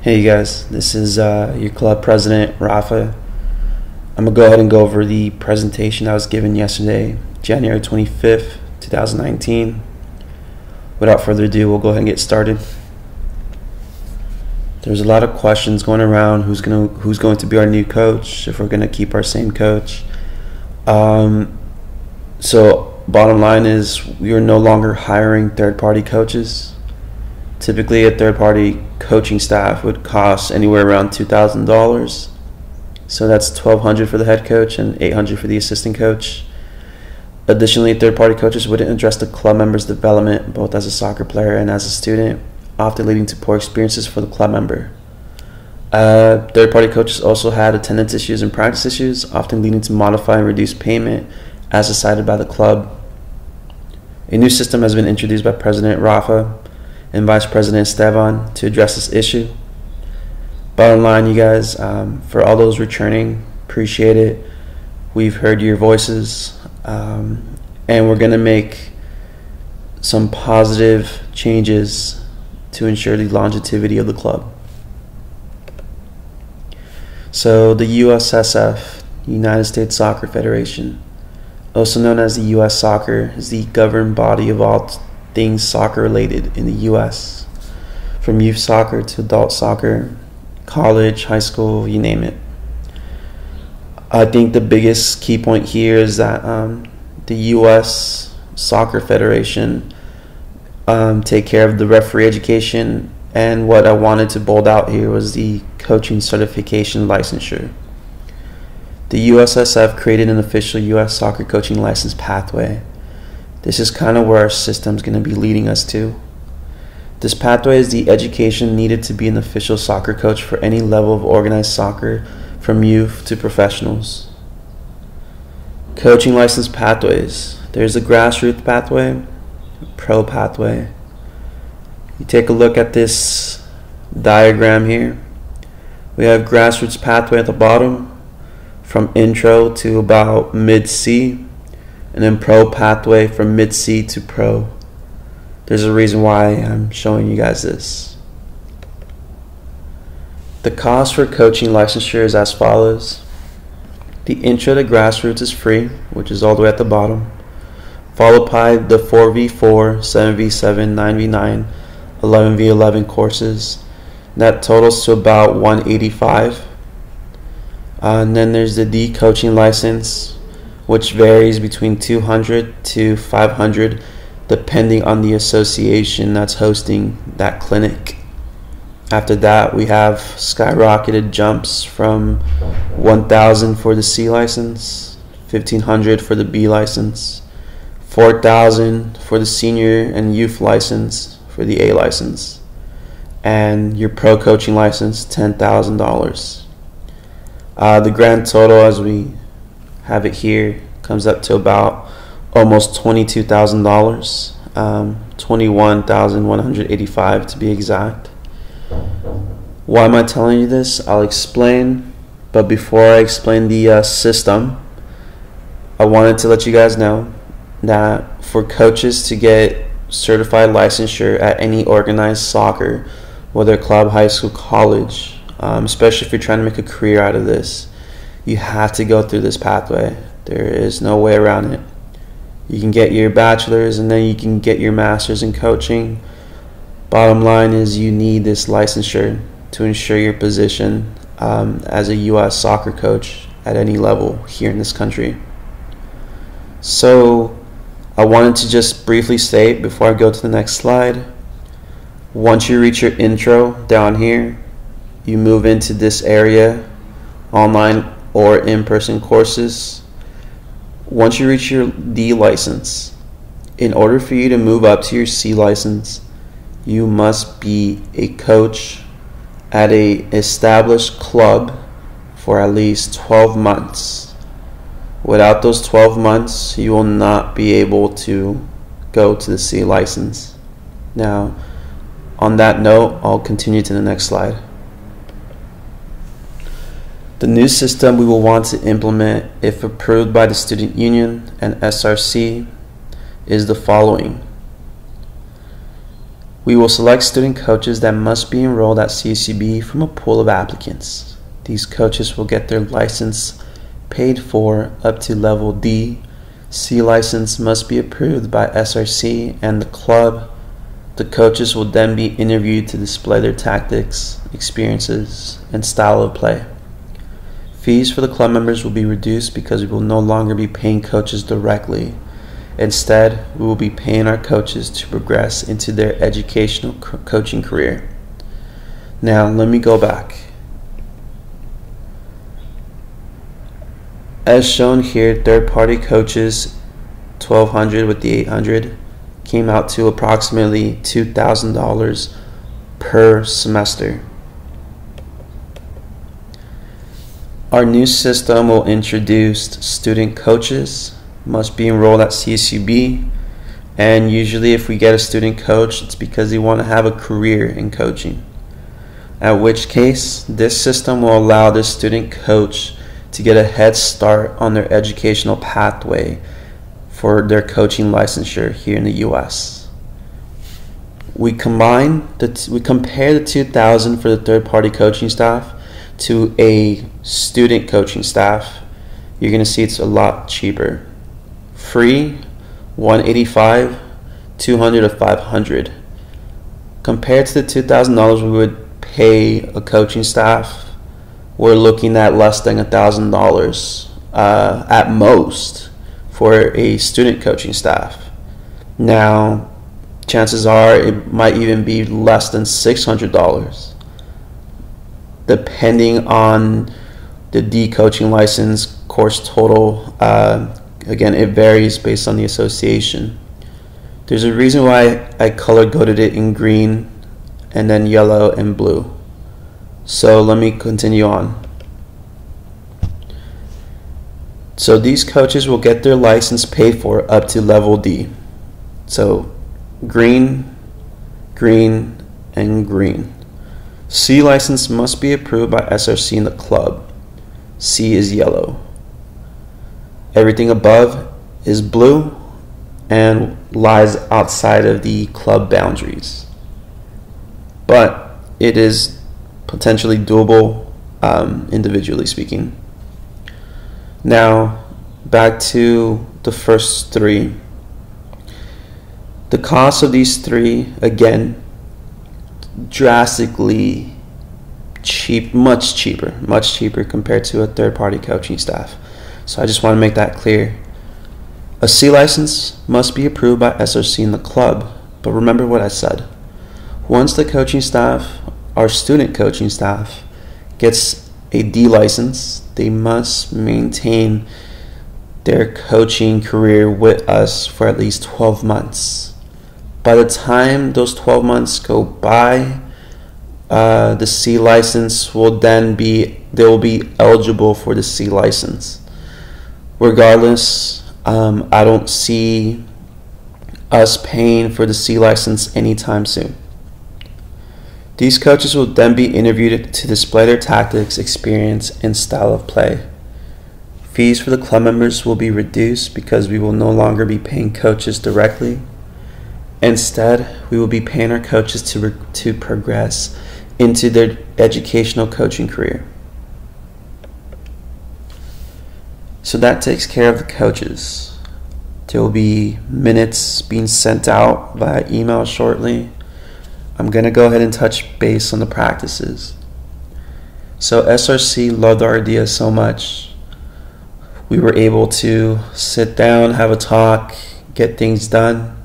Hey guys, this is your club president, Rafa. I'm going to go ahead and go over the presentation I was given yesterday, January 25th, 2019. Without further ado, we'll go ahead and get started. There's a lot of questions going around. Who's going to be our new coach, if we're going to keep our same coach. So bottom line is we are no longer hiring third-party coaches. Typically, a third-party coaching staff would cost anywhere around $2,000. So that's $1,200 for the head coach and $800 for the assistant coach. Additionally, third-party coaches wouldn't address the club member's development, both as a soccer player and as a student, often leading to poor experiences for the club member. Third-party coaches also had attendance issues and practice issues, often leading to modify and reduce payment as decided by the club. A new system has been introduced by President Rafa and Vice President Esteban to address this issue. Bottom line, you guys, for all those returning, appreciate it. We've heard your voices, and we're going to make some positive changes to ensure the longevity of the club. So the USSF, United States Soccer Federation, also known as the US Soccer, is the governing body of all things soccer related in the US, from youth soccer to adult soccer, college, high school, you name it. I think the biggest key point here is that the US Soccer Federation take care of the referee education, and what I wanted to bold out here was the coaching certification licensure. The USSF created an official US soccer coaching license pathway. This is kind of where our system is going to be leading us to. This pathway is the education needed to be an official soccer coach for any level of organized soccer, from youth to professionals. Coaching license pathways. There's a grassroots pathway, pro pathway. You take a look at this diagram here. We have grassroots pathway at the bottom, from intro to about mid-C, and then pro pathway from mid-C to pro. There's a reason why I'm showing you guys this. The cost for coaching licensure is as follows. The intro to grassroots is free, which is all the way at the bottom, followed by the 4v4, 7v7, 9v9, 11v11 courses. That totals to about $185. And then there's the D coaching license, which varies between $200 to $500 depending on the association that's hosting that clinic. After that, we have skyrocketed jumps from $1,000 for the C license, $1,500 for the B license, $4,000 for the senior and youth license for the A license, and your pro coaching license, $10,000. The grand total, as we have it here, comes up to about almost $22,000, $21,185 to be exact. Why am I telling you this? I'll explain, but before I explain the system, I wanted to let you guys know that for coaches to get certified licensure at any organized soccer, whether club, high school, college, especially if you're trying to make a career out of this, you have to go through this pathway. There is no way around it. You can get your bachelor's and then you can get your master's in coaching. Bottom line is you need this licensure to ensure your position as a US soccer coach at any level here in this country. So I wanted to just briefly state before I go to the next slide, once you reach your intro down here, you move into this area, online or in-person courses. Once you reach your D license, in order for you to move up to your C license, you must be a coach at a established club for at least 12 months. Without those 12 months, you will not be able to go to the C license. Now, on that note, I'll continue to the next slide. The new system we will want to implement, if approved by the Student Union and SRC, is the following. We will select student coaches that must be enrolled at CSUB from a pool of applicants. These coaches will get their license paid for up to level D. C license must be approved by SRC and the club. The coaches will then be interviewed to display their tactics, experiences, and style of play. Fees for the club members will be reduced because we will no longer be paying coaches directly. Instead, we will be paying our coaches to progress into their educational coaching career. Now, let me go back. As shown here, third-party coaches, $1,200 with the $800, came out to approximately $2,000 per semester. Our new system will introduce student coaches, must be enrolled at CSUB, and usually if we get a student coach, it's because they want to have a career in coaching. At which case, this system will allow the student coach to get a head start on their educational pathway for their coaching licensure here in the U.S. We compare the $2,000 for the third-party coaching staff to a student coaching staff. You're going to see it's a lot cheaper. Free, $185, $200 to $500. Compared to the $2,000 we would pay a coaching staff, we're looking at less than $1,000 at most for a student coaching staff. Now, chances are it might even be less than $600, depending on the D coaching license course total. Again, it varies based on the association. There's a reason why I color coded it in green and then yellow and blue. So let me continue on. So these coaches will get their license paid for up to level D. So green, green, and green. C license must be approved by SRC in the club. C is yellow. Everything above is blue and lies outside of the club boundaries. But it is potentially doable individually speaking. Now, back to the first three. The cost of these three, again, drastically cheap, much cheaper compared to a third-party coaching staff. So I just want to make that clear. A C license must be approved by SRC in the club, but remember what I said. Once the coaching staff, our student coaching staff, gets a D license, they must maintain their coaching career with us for at least 12 months. By the time those 12 months go by, the C license will then they will be eligible for the C license. Regardless, I don't see us paying for the C license anytime soon. These coaches will then be interviewed to display their tactics, experience, and style of play. Fees for the club members will be reduced because we will no longer be paying coaches directly. Instead, we will be paying our coaches to progress into their educational coaching career. So that takes care of the coaches. There will be minutes being sent out via email shortly. I'm going to go ahead and touch base on the practices. So SRC loved our idea so much. We were able to sit down, have a talk, get things done.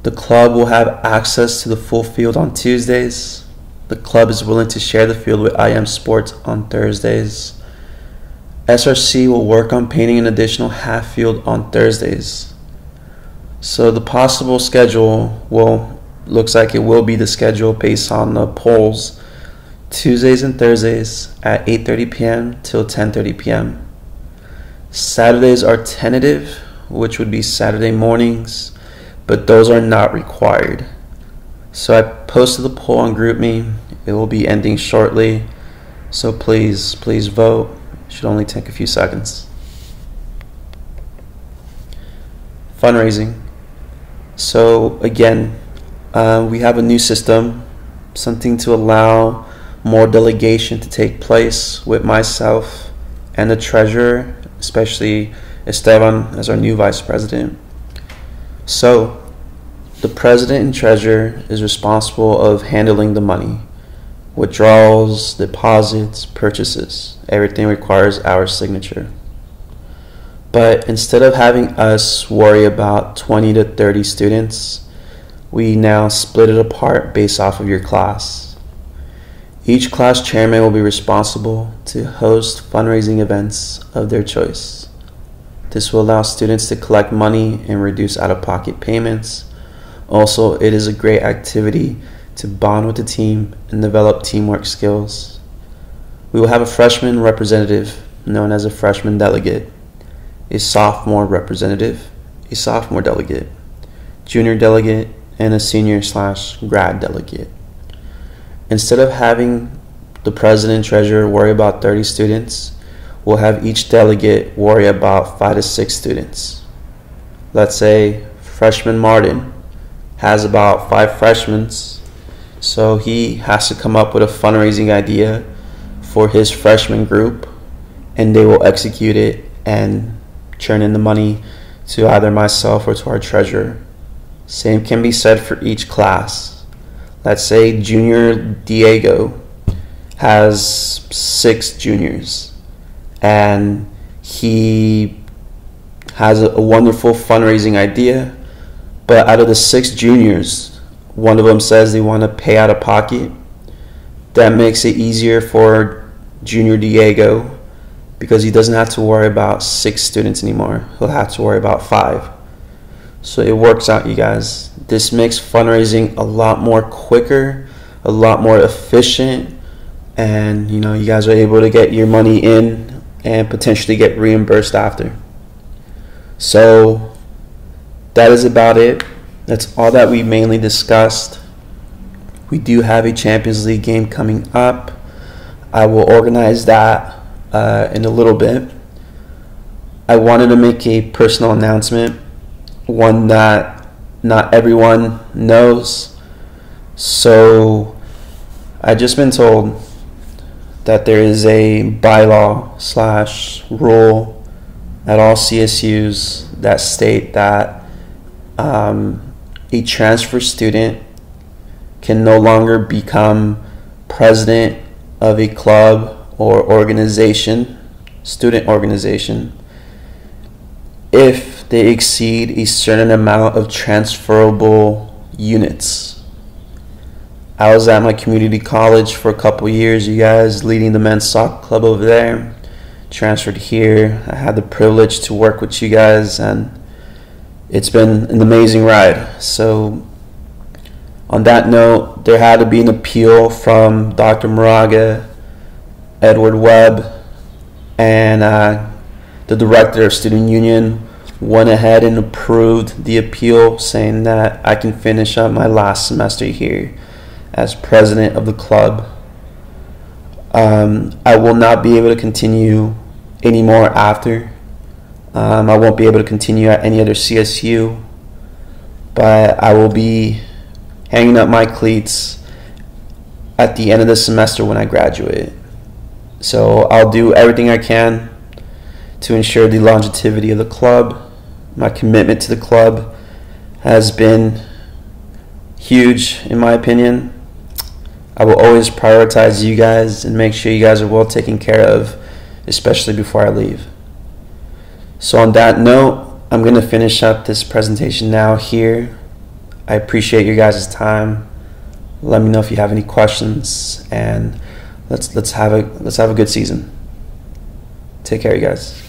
The club will have access to the full field on Tuesdays. The club is willing to share the field with IM Sports on Thursdays. SRC will work on painting an additional half field on Thursdays. So the possible schedule looks like it will be the schedule based on the polls. Tuesdays and Thursdays at 8:30 p.m. till 10:30 p.m. Saturdays are tentative, which would be Saturday mornings, but those are not required. So I posted the poll on GroupMe. It will be ending shortly, so please vote. It should only take a few seconds. Fundraising. So again, We have a new system, something to allow more delegation to take place with myself and the treasurer, especially Esteban as our new vice president. So the president and treasurer is responsible of handling the money, withdrawals, deposits, purchases. Everything requires our signature. But instead of having us worry about 20 to 30 students, we now split it apart based off of your class. Each class chairman will be responsible to host fundraising events of their choice. This will allow students to collect money and reduce out-of-pocket payments. Also, it is a great activity to bond with the team and develop teamwork skills. We will have a freshman representative known as a freshman delegate, a sophomore representative, a sophomore delegate, junior delegate, and a senior/grad delegate. Instead of having the president and treasurer worry about 30 students, we'll have each delegate worry about 5 to 6 students. Let's say freshman Martin has about 5 freshmen, so he has to come up with a fundraising idea for his freshman group, and they will execute it and churn in the money to either myself or to our treasurer. Same can be said for each class. Let's say junior Diego has 6 juniors, and he has a wonderful fundraising idea, but out of the 6 juniors, one of them says they want to pay out of pocket. That makes it easier for junior Diego because he doesn't have to worry about 6 students anymore. He'll have to worry about 5. So it works out, you guys. This makes fundraising a lot more quicker, a lot more efficient, and you guys are able to get your money in and potentially get reimbursed after. So that is about it. That's all that we mainly discussed. We do have a Champions League game coming up. I will organize that in a little bit. I wanted to make a personal announcement, one that not everyone knows. So I just been told that there is a bylaw/rule at all CSUs that state that a transfer student can no longer become president of a club or organization, student organization, if they exceed a certain amount of transferable units. I was at my community college for a couple years, you guys, leading the men's soccer club over there. Transferred here. I had the privilege to work with you guys, and it's been an amazing ride. So on that note, there had to be an appeal from Dr. Moraga, Edward Webb, and the director of Student Union went ahead and approved the appeal, saying that I can finish up my last semester here as president of the club. I will not be able to continue anymore after. I won't be able to continue at any other CSU, but I will be hanging up my cleats at the end of the semester when I graduate. So I'll do everything I can to ensure the longevity of the club. My commitment to the club has been huge, in my opinion. I will always prioritize you guys and make sure you guys are well taken care of, especially before I leave. So on that note, I'm going to finish up this presentation now here. I appreciate your guys' time. Let me know if you have any questions, and let's have a good season. Take care, you guys.